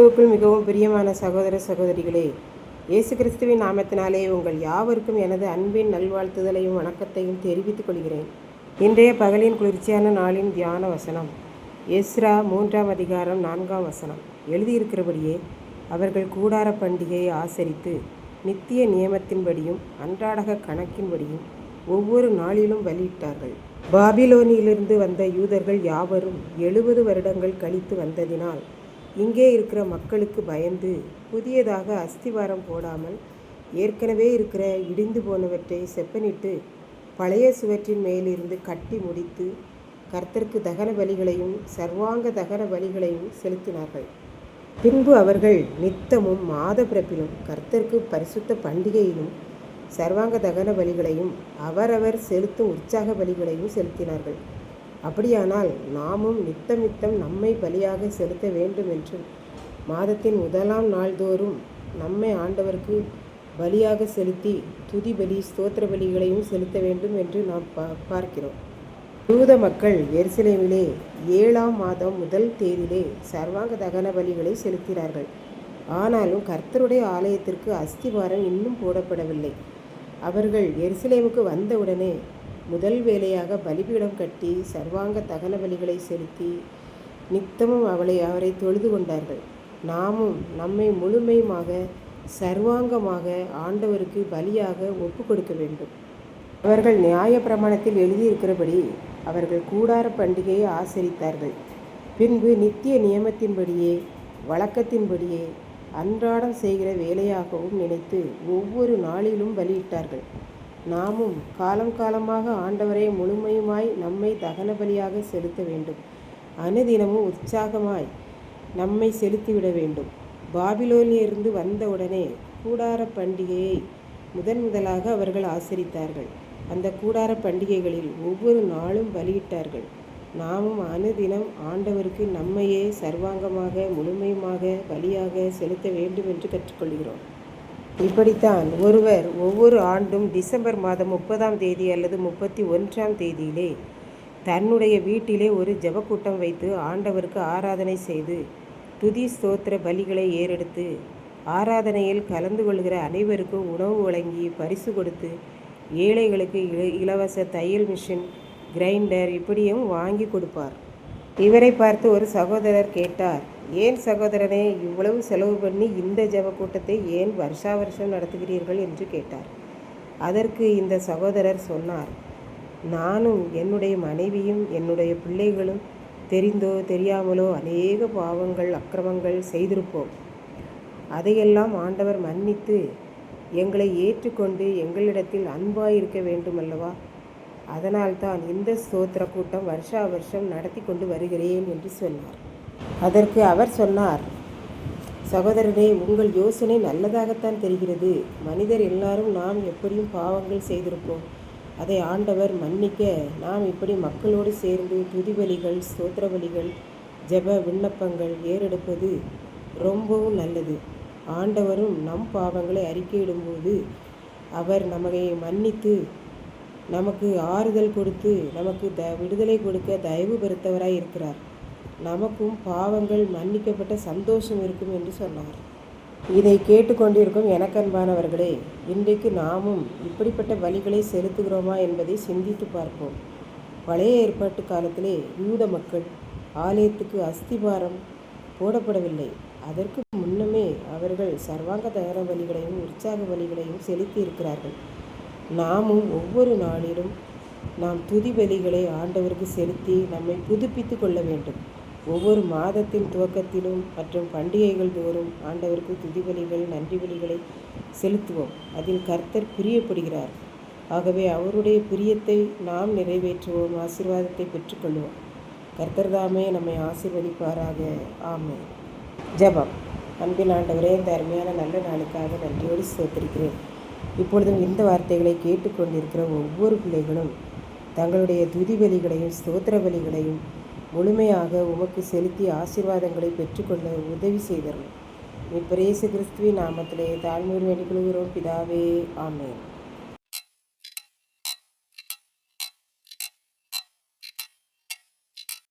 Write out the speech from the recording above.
கிறிஸ்துவுக்குள் மிகவும் பிரியமான சகோதர சகோதரிகளே, இயேசு கிறிஸ்துவின் நாமத்தினாலே உங்கள் யாவருக்கும் எனது அன்பின் நல்வாழ்த்துதலையும் வணக்கத்தையும் தெரிவித்துக் கொள்கிறேன். இன்றைய பகலின் குளிர்ச்சியான நாளின் தியான வசனம் எஸ்ரா 3ஆம் அதிகாரம் 4ஆம் வசனம். எழுதியிருக்கிறபடியே அவர்கள் கூடார பண்டிகையை ஆசரித்து நித்திய நியமத்தின்படியும் அன்றாடக கணக்கின்படியும் ஒவ்வொரு நாளிலும் பலியிட்டார்கள். பாபிலோனிலிருந்து வந்த யூதர்கள் யாவரும் 70 வருடங்கள் கழித்து வந்ததினால் இங்கே இருக்கிற மக்களுக்கு பயந்து புதியதாக அஸ்திவாரம் போடாமல் ஏற்கனவே இருக்கிற இடிந்து போனவற்றை செப்பனிட்டு பழைய சுவற்றின் மேலிருந்து கட்டி முடித்து கர்த்தருக்கு தகன பலிகளையும் சர்வாங்க தகன பலிகளையும் செலுத்தினார்கள். பின்பு அவர்கள் நித்தமும் மாத பிறப்பிலும் கர்த்தருக்கு பரிசுத்த பண்டிகையிலும் சர்வாங்க தகன பலிகளையும் அவரவர் செலுத்தும் உற்சாக பலிகளையும் செலுத்தினார்கள். அப்படியானால் நாமும் நித்தம் நம்மை பலியாக செலுத்த வேண்டும் என்றும் மாதத்தின் முதலாம் நாள்தோறும் நம்மை ஆண்டவருக்கு பலியாக செலுத்தி துதி பலி ஸ்தோத்திர பலிகளையும் செலுத்த வேண்டும் என்று நாம் பார்க்கிறோம். யூத மக்கள் எருசலேமிலே 7ஆம் மாதம் முதல் தேதியிலே சர்வாங்க தகன பலிகளை செலுத்தினார்கள். ஆனாலும் கர்த்தருடைய ஆலயத்திற்கு அஸ்திவாரம் இன்னும் போடப்படவில்லை. அவர்கள் எருசலேமுக்கு வந்தவுடனே முதல் வேலையாக பலிபீடம் கட்டி சர்வாங்க தகன பலிகளை செலுத்தி நித்தமும் அவரை தொழுது கொண்டார்கள். நாமும் நம்மை முழுமையுமாக சர்வாங்கமாக ஆண்டவருக்கு பலியாக ஒப்பு கொடுக்க வேண்டும். அவர்கள் நியாய பிரமாணத்தில் எழுதியிருக்கிறபடி அவர்கள் கூடார பண்டிகையை ஆசரித்தார்கள். பின்பு நித்திய நியமத்தின்படியே வழக்கத்தின்படியே அன்றாடம் செய்கிற வேலையாகவும் நினைத்து ஒவ்வொரு நாளிலும் பலியிட்டார்கள். நாமும் காலம் காலமாக ஆண்டவரை முழுமையுமாய் நம்மை தகன பலியாக செலுத்த வேண்டும். அனுதினமும் உற்சாகமாய் நம்மை செலுத்திவிட வேண்டும். பாபிலோனிலிருந்து வந்தவுடனே கூடார பண்டிகையை முதலாக அவர்கள் ஆசரித்தார்கள். அந்த கூடார பண்டிகைகளில் ஒவ்வொரு நாளும் பலியிட்டார்கள். நாமும் அனுதினம் ஆண்டவருக்கு நம்மையே சர்வாங்கமாக முழுமையுமாக பலியாக செலுத்த வேண்டும் என்று கற்றுக்கொள்கிறோம். இப்படித்தான் ஒருவர் ஒவ்வொரு ஆண்டும் டிசம்பர் மாதம் 30ஆம் தேதி அல்லது 31ஆம் தேதியிலே தன்னுடைய வீட்டிலே ஒரு ஜெபக்கூட்டம் வைத்து ஆண்டவருக்கு ஆராதனை செய்து துதி ஸ்தோத்திர பலிகளை ஏறெடுத்து ஆராதனையில் கலந்து கொள்கிற அனைவருக்கும் உணவு வழங்கி பரிசு கொடுத்து ஏழைகளுக்கு இலவச தையல் மிஷின், கிரைண்டர் இப்படியும் வாங்கி கொடுப்பார். இவரை பார்த்து ஒரு சகோதரர் கேட்டார், ஏன் சகோதரனே இவ்வளவு செலவு பண்ணி இந்த ஜெப கூட்டத்தை ஏன் வருஷா வருஷம் நடத்துகிறீர்கள் என்று கேட்டார். அதற்கு இந்த சகோதரர் சொன்னார், நானும் என்னுடைய மனைவியும் என்னுடைய பிள்ளைகளும் தெரிந்தோ தெரியாமலோ அநேக பாவங்கள் அக்கிரமங்கள் செய்திருப்போம். அதையெல்லாம் ஆண்டவர் மன்னித்து எங்களை ஏற்றுக்கொண்டு எங்களிடத்தில் அன்பாயிருக்க வேண்டுமல்லவா? அதனால்தான் இந்த ஸ்தோத்திர கூட்டம் வருஷா வருஷம் நடத்தி கொண்டு வருகிறேன் என்று சொன்னார். அதற்கு அவர் சொன்னார், சகோதரனே, உங்கள் யோசனை நல்லதாகத்தான் தெரிகிறது. மனிதர் எல்லாரும் நாம் எப்படியும் பாவங்கள் செய்திருப்போம். அதை ஆண்டவர் மன்னிக்க நாம் இப்படி மக்களோடு சேர்ந்து துதிபலிகள் ஸ்தோத்திர பலிகள் ஜெப விண்ணப்பங்கள் ஏறெடுப்பது ரொம்பவும் நல்லது. ஆண்டவரும் நம் பாவங்களை அறிக்கையிடும்போது அவர் நம்மை மன்னித்து நமக்கு ஆறுதல் கொடுத்து நமக்கு விடுதலை கொடுக்க தயவு பெருத்தவராய் இருக்கிறார். நமக்கும் பாவங்கள் மன்னிக்கப்பட்ட சந்தோஷம் இருக்கும் என்று சொன்னார். இதை கேட்டுக்கொண்டிருக்கும் எனக்கன்பானவர்களே, இன்றைக்கு நாமும் இப்படிப்பட்ட பலிகளை செலுத்துகிறோமா என்பதை சிந்தித்து பார்ப்போம். பழைய ஏற்பாட்டு காலத்திலே யூத மக்கள் ஆலயத்துக்கு அஸ்திபாரம் போடப்படவில்லை. அதற்கு முன்னமே அவர்கள் சர்வாங்க தகன பலிகளையும் உற்சாக பலிகளையும் செலுத்தி இருக்கிறார்கள். நாமும் ஒவ்வொரு நாளிலும் நாம் துதி பலிகளை ஆண்டவருக்கு செலுத்தி நம்மை புதுப்பித்து கொள்ள வேண்டும். ஒவ்வொரு மாதத்தின் துவக்கத்திலும் மற்றும் பண்டிகைகள் தோறும் ஆண்டவருக்கு துதி பலிகள் நன்றி பலிகளை செலுத்துவோம். அதில் கர்த்தர் பிரியப்படுகிறார். ஆகவே அவருடைய பிரியத்தை நாம் நிறைவேற்றுவோம், ஆசீர்வாதத்தை பெற்றுக்கொள்வோம். கர்த்தர் தாமே நம்மை ஆசீர்வதிப்பாராக. ஆமென். ஜெபம். அன்பின் ஆண்டவரே, இந்த அருமையான நல்ல நாளுக்காக நன்றியோடு ஸ்தோத்திரிக்கிறேன். இப்பொழுதும் இந்த வார்த்தைகளை கேட்டுக்கொண்டிருக்கிற ஒவ்வொரு பிள்ளைகளும் தங்களுடைய துதி பலிகளையும் ஸ்தோத்திர பலிகளையும் முழுமையாக உமக்கு செலுத்தி ஆசீர்வாதங்களை பெற்றுக்கொள்ள உதவி செய்தரும். மீட்பர் இயேசு கிறிஸ்துவின் நாமத்திலே தாழ்மையோடு வேண்டிக் கொள்கிறோம் பிதாவே. ஆமென்.